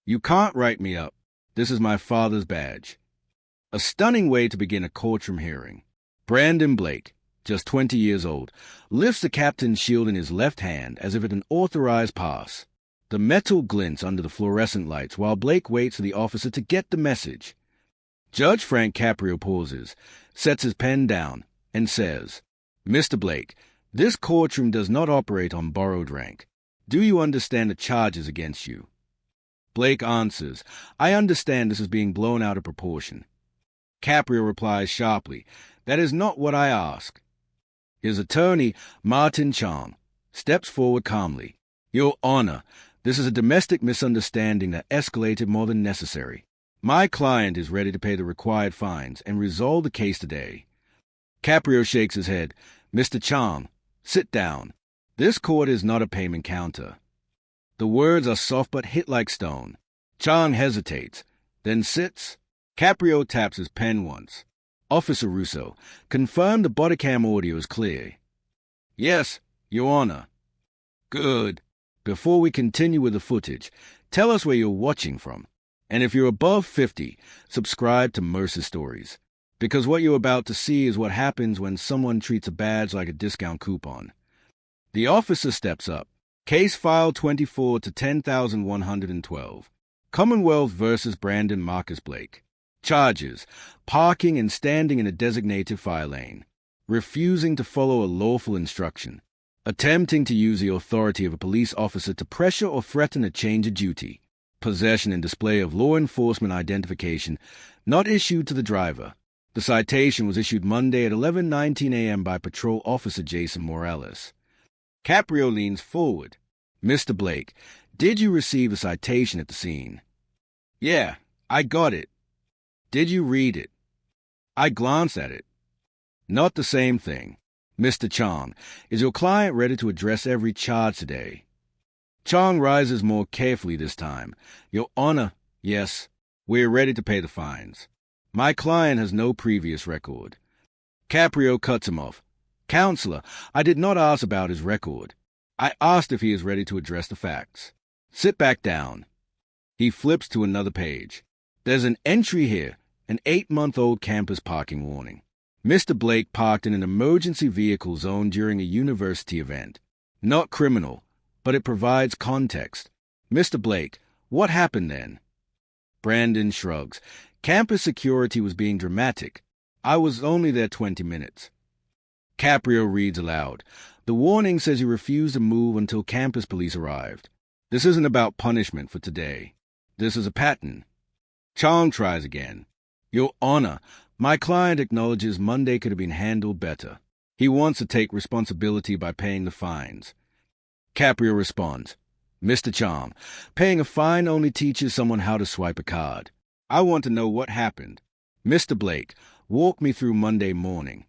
You can't write me up. This is my father's badge. A stunning way to begin a courtroom hearing. Brandon Blake, just 20 years old, lifts the captain's shield in his left hand as if it an authorized pass. The metal glints under the fluorescent lights while Blake waits for the officer to get the message. Judge Frank Caprio pauses, sets his pen down, and says, "Mr. Blake, this courtroom does not operate on borrowed rank. Do you understand the charges against you?" Blake answers, "I understand this is being blown out of proportion." Caprio replies sharply, "That is not what I ask." His attorney, Martin Chong, steps forward calmly. "Your Honor, this is a domestic misunderstanding that escalated more than necessary. My client is ready to pay the required fines and resolve the case today." Caprio shakes his head. "Mr. Chong, sit down. This court is not a payment counter." The words are soft but hit like stone. Chong hesitates, then sits. Caprio taps his pen once. "Officer Russo, confirm the body cam audio is clear." "Yes, Your Honor." "Good. Before we continue with the footage, tell us where you're watching from. And if you're above 50, subscribe to Mercer Stories. Because what you're about to see is what happens when someone treats a badge like a discount coupon." The officer steps up. Case file 24 to 10,112. Commonwealth versus Brandon Marcus Blake. Charges: parking and standing in a designated fire lane, refusing to follow a lawful instruction, attempting to use the authority of a police officer to pressure or threaten a change of duty, possession and display of law enforcement identification not issued to the driver. The citation was issued Monday at 11:19 a.m. by Patrol Officer Jason Morales. Caprio leans forward. "Mr. Blake, did you receive a citation at the scene?" "Yeah, I got it." "Did you read it?" "I glanced at it." "Not the same thing. Mr. Chong, is your client ready to address every charge today?" Chong rises more carefully this time. "Your Honor, yes. We're ready to pay the fines. My client has no previous record." Caprio cuts him off. "Counselor, I did not ask about his record. I asked if he is ready to address the facts. Sit back down." He flips to another page. "There's an entry here, an 8-month-old campus parking warning. Mr. Blake parked in an emergency vehicle zone during a university event. Not criminal, but it provides context. Mr. Blake, what happened then?" Brandon shrugs. "Campus security was being dramatic. I was only there 20 minutes. Caprio reads aloud. "The warning says you refused to move until campus police arrived. This isn't about punishment for today. This is a pattern." Chong tries again. "Your Honor, my client acknowledges Monday could have been handled better. He wants to take responsibility by paying the fines." Caprio responds, "Mr. Chong, paying a fine only teaches someone how to swipe a card. I want to know what happened. Mr. Blake, walk me through Monday morning."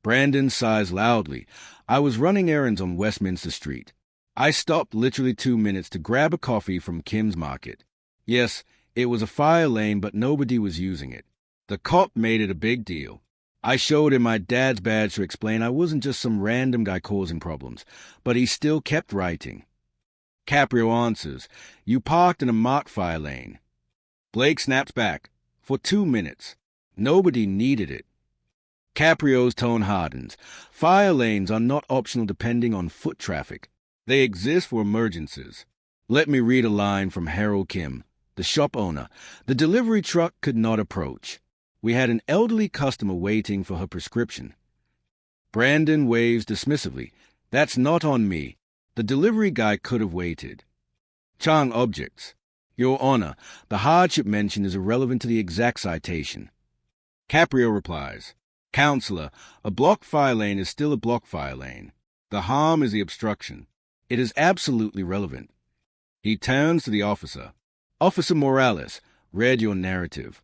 Brandon sighs loudly. "I was running errands on Westminster Street. I stopped literally 2 minutes to grab a coffee from Kim's Market. Yes, it was a fire lane, but nobody was using it. The cop made it a big deal. I showed him my dad's badge to explain I wasn't just some random guy causing problems, but he still kept writing." Caprio answers, "You parked in a marked fire lane." Blake snaps back. "For 2 minutes. Nobody needed it." Caprio's tone hardens. "Fire lanes are not optional depending on foot traffic. They exist for emergencies. Let me read a line from Harold Kim, the shop owner. The delivery truck could not approach. We had an elderly customer waiting for her prescription." Brandon waves dismissively. "That's not on me. The delivery guy could have waited." Chong objects. "Your Honor, the hardship mentioned is irrelevant to the exact citation." Caprio replies, "Counselor, a blocked fire lane is still a blocked fire lane. The harm is the obstruction. It is absolutely relevant." He turns to the officer. "Officer Morales, read your narrative."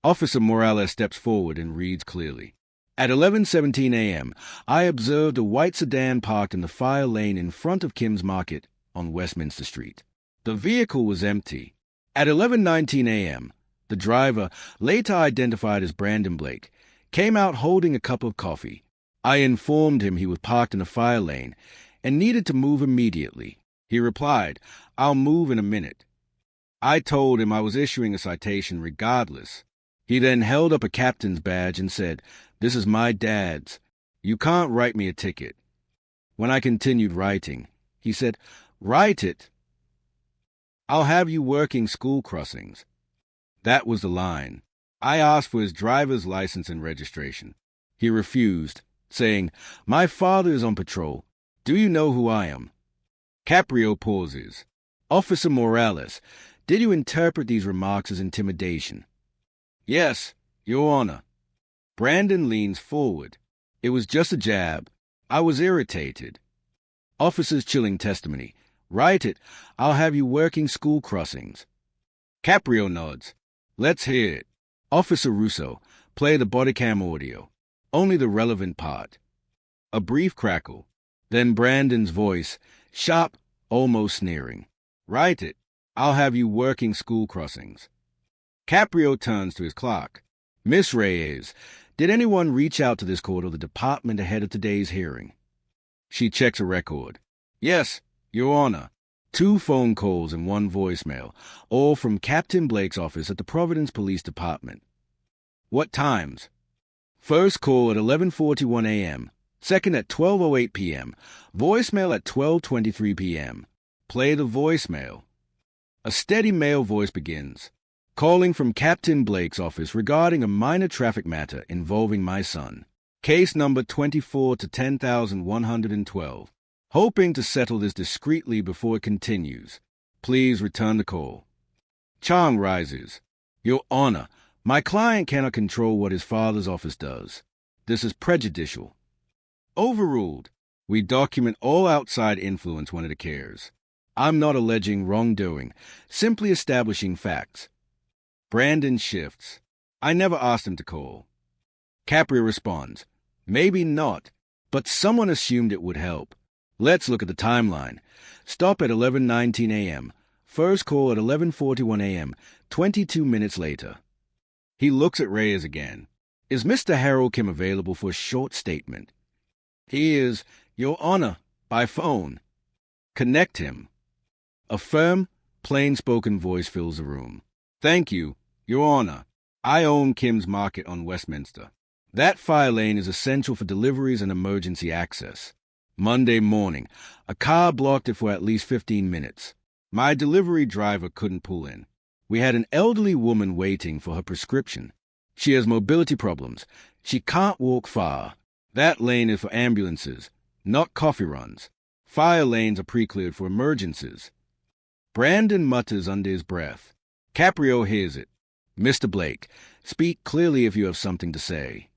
Officer Morales steps forward and reads clearly. "At 11:17 a.m., I observed a white sedan parked in the fire lane in front of Kim's Market on Westminster Street. The vehicle was empty. At 11:19 a.m., the driver, later identified as Brandon Blake, came out holding a cup of coffee. I informed him he was parked in a fire lane and needed to move immediately. He replied, 'I'll move in a minute.' I told him I was issuing a citation regardless. He then held up a captain's badge and said, "This is my dad's. You can't write me a ticket." When I continued writing, he said, "Write it. I'll have you working school crossings." That was the line. I asked for his driver's license and registration. He refused, saying, "My father is on patrol. Do you know who I am?" Caprio pauses. "Officer Morales, did you interpret these remarks as intimidation?" "Yes, Your Honor." Brandon leans forward. "It was just a jab. I was irritated." Officer's chilling testimony. "Write it. I'll have you working school crossings." Caprio nods. "Let's hear it." Officer Russo, play the bodycam audio. Only the relevant part. A brief crackle. Then Brandon's voice, sharp, almost sneering. "Write it. I'll have you working school crossings." Caprio turns to his clerk. "Miss Reyes, did anyone reach out to this court or the department ahead of today's hearing?" She checks a record. "Yes, Your Honor. 2 phone calls and 1 voicemail, all from Captain Blake's office at the Providence Police Department." "What times?" "First call at 11:41 a.m., second at 12:08 p.m., voicemail at 12:23 p.m. Play the voicemail." A steady male voice begins. "Calling from Captain Blake's office regarding a minor traffic matter involving my son. Case number 24 to 10,112. Hoping to settle this discreetly before it continues. Please return the call." Chang rises. "Your Honor, my client cannot control what his father's office does. This is prejudicial." "Overruled. We document all outside influence when it occurs. I'm not alleging wrongdoing, simply establishing facts." Brandon shifts. "I never asked him to call." Caprio responds, "Maybe not, but someone assumed it would help. Let's look at the timeline. Stop at 11:19 a.m. First call at 11:41 a.m., 22 minutes later." He looks at Reyes again. "Is Mr. Harold Kim available for a short statement?" "He is, Your Honor, by phone." "Connect him." A firm, plain-spoken voice fills the room. "Thank you, Your Honor. I own Kim's Market on Westminster. That fire lane is essential for deliveries and emergency access. Monday morning, a car blocked it for at least 15 minutes. My delivery driver couldn't pull in. We had an elderly woman waiting for her prescription. She has mobility problems. She can't walk far. That lane is for ambulances, not coffee runs. Fire lanes are pre-cleared for emergencies." Brandon mutters under his breath. Caprio hears it. "Mr. Blake, speak clearly if you have something to say."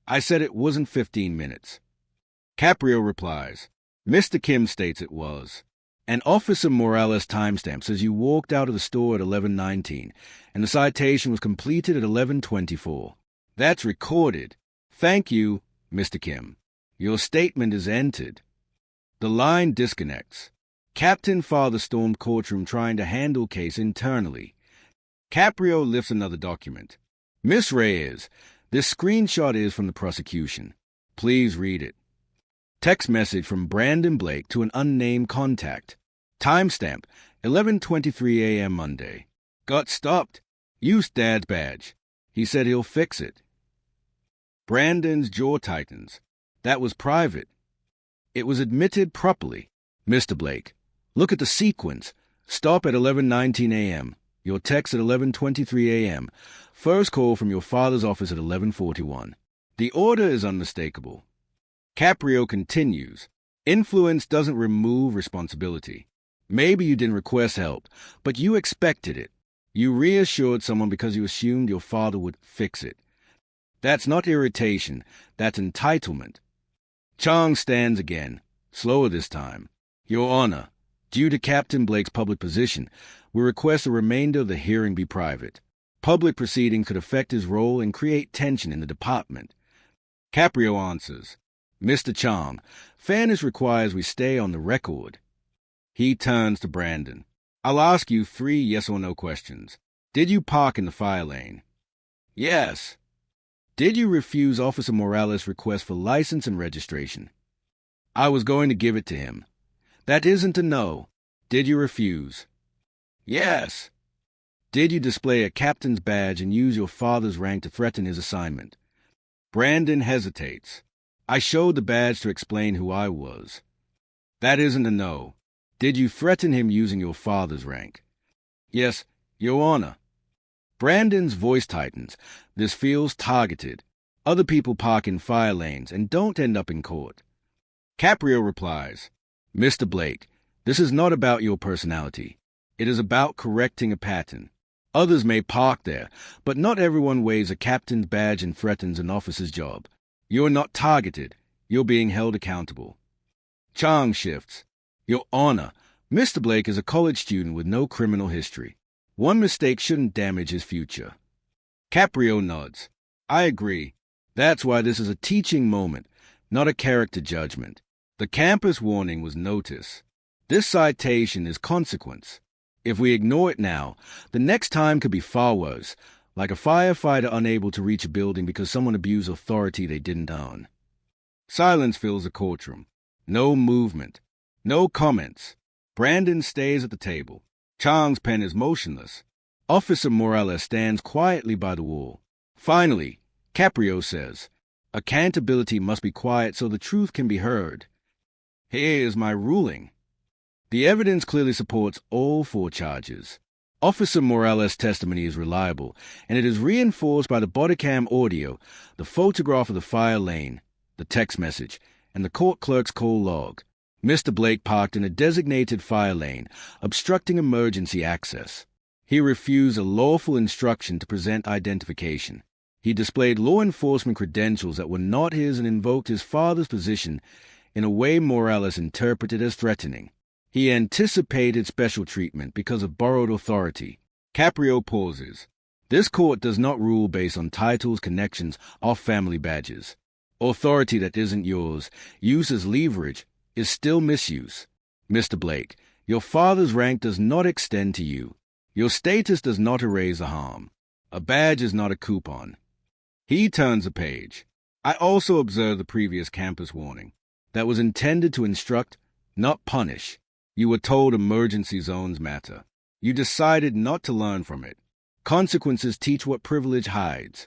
"I said it wasn't 15 minutes. Caprio replies. "Mr. Kim states it was. And Officer Morales timestamp says you walked out of the store at 11:19, and the citation was completed at 11:24. That's recorded. Thank you, Mr. Kim. Your statement is entered." The line disconnects. Captain Father stormed courtroom trying to handle case internally. Caprio lifts another document. "Miss Reyes, this screenshot is from the prosecution. Please read it." Text message from Brandon Blake to an unnamed contact. Timestamp, 11:23 a.m. Monday. "Got stopped. Used Dad's badge. He said he'll fix it." Brandon's jaw tightens. "That was private." "It was admitted properly." "Mr. Blake, look at the sequence. Stop at 11:19 a.m. Your text at 11:23 a.m. First call from your father's office at 11:41. The order is unmistakable." Caprio continues. "Influence doesn't remove responsibility. Maybe you didn't request help, but you expected it. You reassured someone because you assumed your father would fix it. That's not irritation, that's entitlement." Chang stands again, slower this time. "Your Honor, due to Captain Blake's public position, we request the remainder of the hearing be private. Public proceeding could affect his role and create tension in the department." Caprio answers. "Mr. Chang, fairness requires we stay on the record." He turns to Brandon. "I'll ask you 3 yes or no questions. Did you park in the fire lane?" "Yes." "Did you refuse Officer Morales' request for license and registration?" "I was going to give it to him." "That isn't a no. Did you refuse?" "Yes." Did you display a captain's badge and use your father's rank to threaten his assignment? Brandon hesitates. I showed the badge to explain who I was. That isn't a no. Did you threaten him using your father's rank? Yes, Your Honor. Brandon's voice tightens. This feels targeted. Other people park in fire lanes and don't end up in court. Caprio replies, Mr. Blake, this is not about your personality. It is about correcting a pattern. Others may park there, but not everyone waves a captain's badge and threatens an officer's job. You're not targeted. You're being held accountable. Chang shifts. Your Honor, Mr. Blake is a college student with no criminal history. One mistake shouldn't damage his future. Caprio nods. I agree. That's why this is a teaching moment, not a character judgment. The campus warning was notice. This citation is consequence. If we ignore it now, the next time could be far worse, like a firefighter unable to reach a building because someone abused authority they didn't own. Silence fills the courtroom. No movement. No comments. Brandon stays at the table. Chang's pen is motionless. Officer Morales stands quietly by the wall. Finally, Caprio says, accountability must be quiet so the truth can be heard. Here is my ruling. The evidence clearly supports all 4 charges. Officer Morales' testimony is reliable, and it is reinforced by the bodycam audio, the photograph of the fire lane, the text message, and the court clerk's call log. Mr. Blake parked in a designated fire lane, obstructing emergency access. He refused a lawful instruction to present identification. He displayed law enforcement credentials that were not his and invoked his father's position in a way Morales interpreted as threatening. He anticipated special treatment because of borrowed authority. Caprio pauses. This court does not rule based on titles, connections, or family badges. Authority that isn't yours, used as leverage, is still misuse. Mr. Blake, your father's rank does not extend to you. Your status does not erase the harm. A badge is not a coupon. He turns a page. I also observed the previous campus warning. That was intended to instruct, not punish. You were told emergency zones matter. You decided not to learn from it. Consequences teach what privilege hides.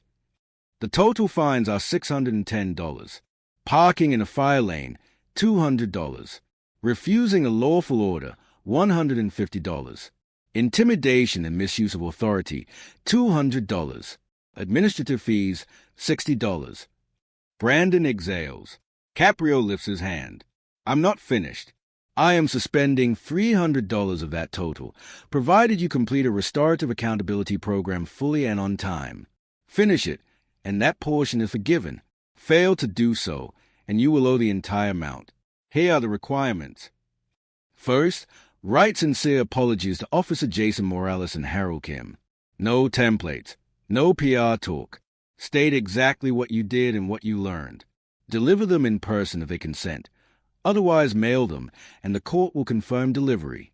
The total fines are $610. Parking in a fire lane, $200. Refusing a lawful order, $150. Intimidation and misuse of authority, $200. Administrative fees, $60. Brandon exhales. Caprio lifts his hand. I'm not finished. I am suspending $300 of that total, provided you complete a restorative accountability program fully and on time. Finish it, and that portion is forgiven. Fail to do so, and you will owe the entire amount. Here are the requirements. First, write sincere apologies to Officer Jason Morales and Harold Kim. No templates. No PR talk. State exactly what you did and what you learned. Deliver them in person if they consent. Otherwise, mail them, and the court will confirm delivery.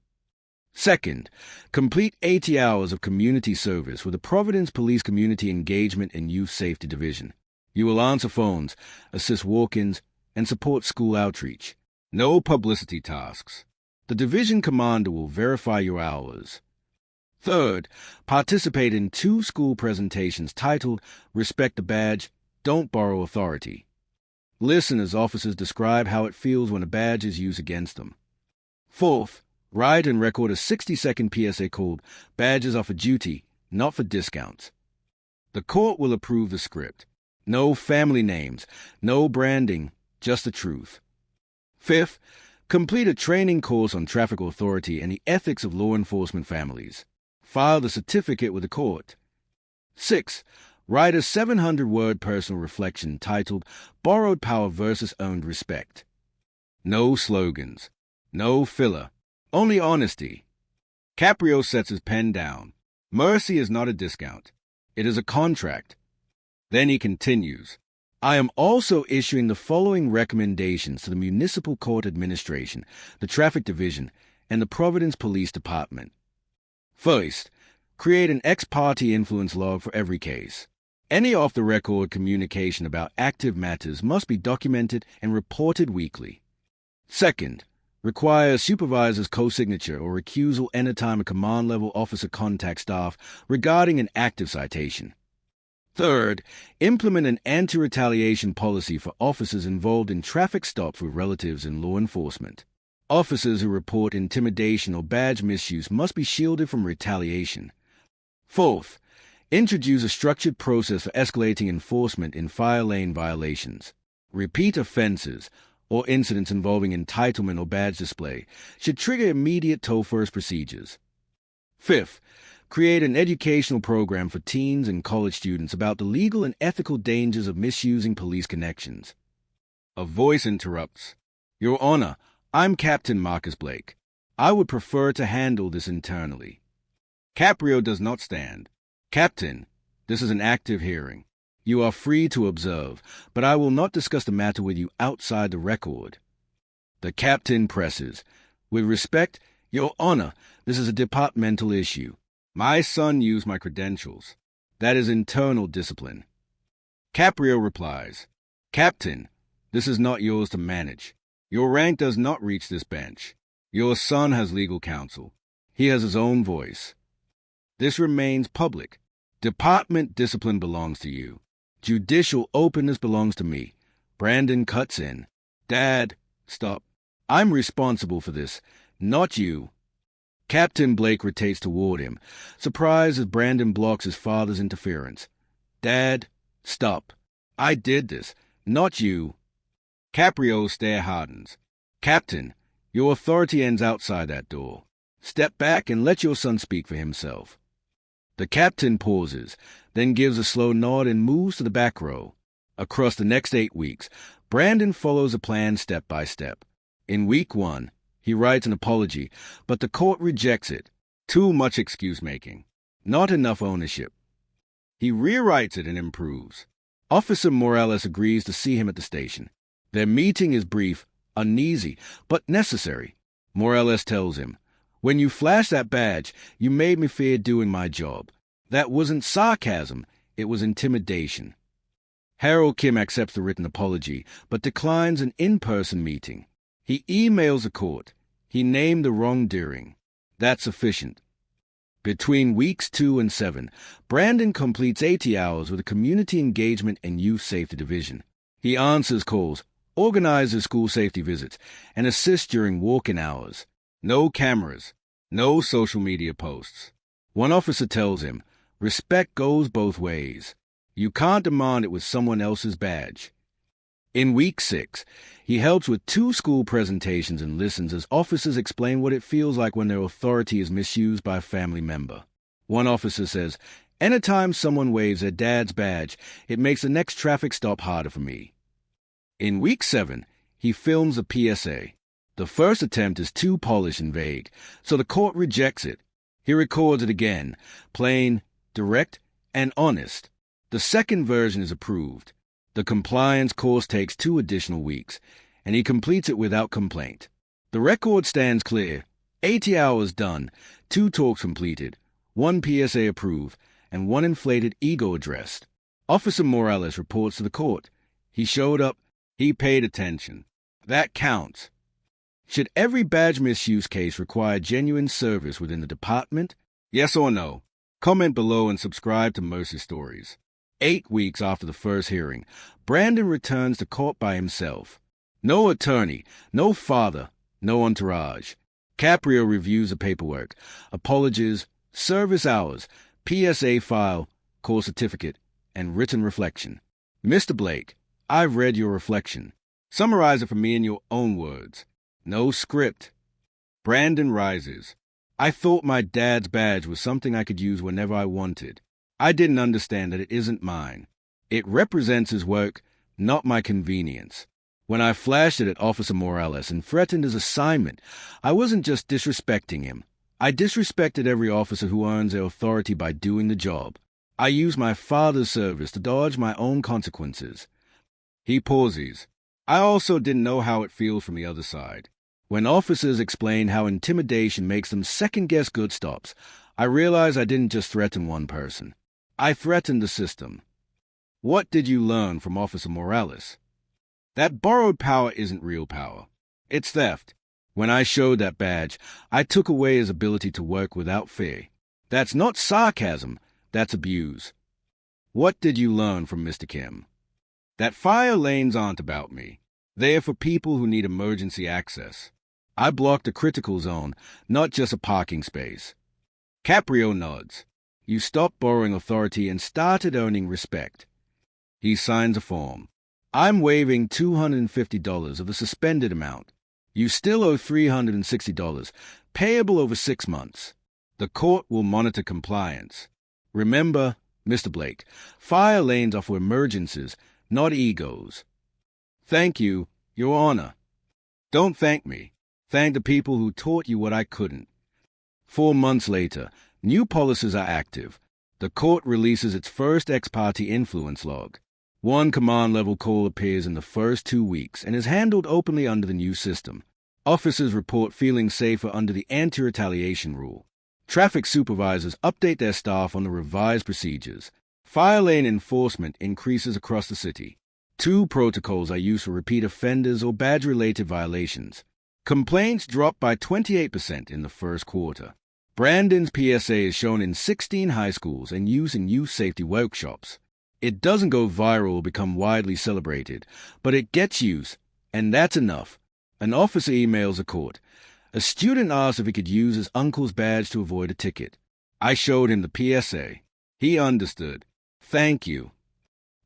Second, complete 80 hours of community service with the Providence Police Community Engagement and Youth Safety Division. You will answer phones, assist walk-ins, and support school outreach. No publicity tasks. The division commander will verify your hours. Third, participate in 2 school presentations titled Respect the Badge, Don't Borrow Authority. Listen as officers describe how it feels when a badge is used against them. Fourth, write and record a 60-second PSA called Badges are for duty, not for discounts. The court will approve the script. No family names, no branding, just the truth. Fifth, complete a training course on traffic authority and the ethics of law enforcement families. File the certificate with the court. Sixth, write a 700-word personal reflection titled Borrowed Power versus Earned Respect. No slogans. No filler. Only honesty. Caprio sets his pen down. Mercy is not a discount. It is a contract. Then he continues. I am also issuing the following recommendations to the Municipal Court Administration, the Traffic Division, and the Providence Police Department. First, create an ex parte influence log for every case. Any off-the-record communication about active matters must be documented and reported weekly. Second, Require supervisor's co-signature or recusal anytime a command-level officer contacts staff regarding an active citation. Third, implement an anti-retaliation policy for officers involved in traffic stops with relatives in law enforcement. Officers who report intimidation or badge misuse must be shielded from retaliation. Fourth, introduce a structured process for escalating enforcement in fire lane violations. Repeat offenses or incidents involving entitlement or badge display should trigger immediate toll-first procedures. Fifth, create an educational program for teens and college students about the legal and ethical dangers of misusing police connections. A voice interrupts. Your Honor, I'm Captain Marcus Blake. I would prefer to handle this internally. Caprio does not stand. Captain, this is an active hearing. You are free to observe, but I will not discuss the matter with you outside the record. The captain presses. With respect, Your Honor, this is a departmental issue. My son used my credentials. That is internal discipline. Caprio replies, Captain, this is not yours to manage. Your rank does not reach this bench. Your son has legal counsel. He has his own voice. This remains public. Department discipline belongs to you. Judicial openness belongs to me. Brandon cuts in. Dad, stop. I'm responsible for this, not you. Captain Blake rotates toward him, surprised as Brandon blocks his father's interference. Dad, stop. I did this, not you. Caprio's stare hardens. Captain, your authority ends outside that door. Step back and let your son speak for himself. The captain pauses, then gives a slow nod and moves to the back row. Across the next 8 weeks, Brandon follows a plan step by step. In week 1, he writes an apology, but the court rejects it. Too much excuse-making. Not enough ownership. He rewrites it and improves. Officer Morales agrees to see him at the station. Their meeting is brief, uneasy, but necessary. Morales tells him, When you flashed that badge, you made me fear doing my job. That wasn't sarcasm, it was intimidation. Harold Kim accepts the written apology, but declines an in-person meeting. He emails the court. He named the wrongdoing. That's sufficient. Between weeks 2 and 7, Brandon completes 80 hours with a Community Engagement and Youth Safety Division. He answers calls, organizes school safety visits, and assists during walk-in hours. No cameras. No social media posts. One officer tells him, respect goes both ways. You can't demand it with someone else's badge. In week 6, he helps with 2 school presentations and listens as officers explain what it feels like when their authority is misused by a family member. One officer says, anytime someone waves their dad's badge, it makes the next traffic stop harder for me. In week 7, he films a PSA. The first attempt is too polished and vague, so the court rejects it. He records it again, plain, direct, and honest. The second version is approved. The compliance course takes 2 additional weeks, and he completes it without complaint. The record stands clear. 80 hours done, 2 talks completed, 1 PSA approved, and 1 inflated ego addressed. Officer Morales reports to the court. He showed up. He paid attention. That counts. Should every badge misuse case require genuine service within the department? Yes or no? Comment below and subscribe to Mercy Stories. 8 weeks after the first hearing, Brandon returns to court by himself. No attorney, no father, no entourage. Caprio reviews the paperwork, apologies, service hours, PSA file, course certificate, and written reflection. Mr. Blake, I've read your reflection. Summarize it for me in your own words. No script. Brandon rises. I thought my dad's badge was something I could use whenever I wanted. I didn't understand that it isn't mine. It represents his work, not my convenience. When I flashed it at Officer Morales and threatened his assignment, I wasn't just disrespecting him. I disrespected every officer who earns their authority by doing the job. I used my father's service to dodge my own consequences. He pauses. I also didn't know how it feels from the other side. When officers explain how intimidation makes them second-guess good stops, I realized I didn't just threaten one person. I threatened the system. What did you learn from Officer Morales? That borrowed power isn't real power. It's theft. When I showed that badge, I took away his ability to work without fear. That's not sarcasm, that's abuse. What did you learn from Mr. Kim? That fire lanes aren't about me. They're for people who need emergency access. I blocked a critical zone, not just a parking space. Caprio nods. You stopped borrowing authority and started earning respect. He signs a form. I'm waiving $250 of the suspended amount. You still owe $360, payable over 6 months. The court will monitor compliance. Remember, Mr. Blake, fire lanes are for emergencies, not egos. Thank you, Your Honor. Don't thank me. Thank the people who taught you what I couldn't. 4 months later, new policies are active. The court releases its first ex parte influence log. One command-level call appears in the first 2 weeks and is handled openly under the new system. Officers report feeling safer under the anti-retaliation rule. Traffic supervisors update their staff on the revised procedures. Fire lane enforcement increases across the city. 2 protocols are used for repeat offenders or badge-related violations. Complaints dropped by 28% in the first quarter. Brandon's PSA is shown in 16 high schools and used in youth safety workshops. It doesn't go viral or become widely celebrated, but it gets use, and that's enough. An officer emails a court. A student asked if he could use his uncle's badge to avoid a ticket. I showed him the PSA. He understood. Thank you.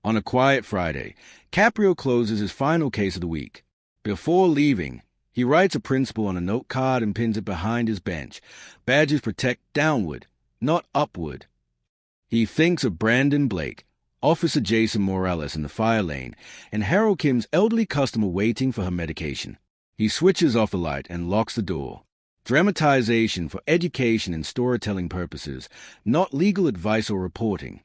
On a quiet Friday, Caprio closes his final case of the week. Before leaving, he writes a principle on a note card and pins it behind his bench. Badges protect downward, not upward. He thinks of Brandon Blake, Officer Jason Morales in the fire lane, and Harold Kim's elderly customer waiting for her medication. He switches off the light and locks the door. Dramatization for education and storytelling purposes, not legal advice or reporting.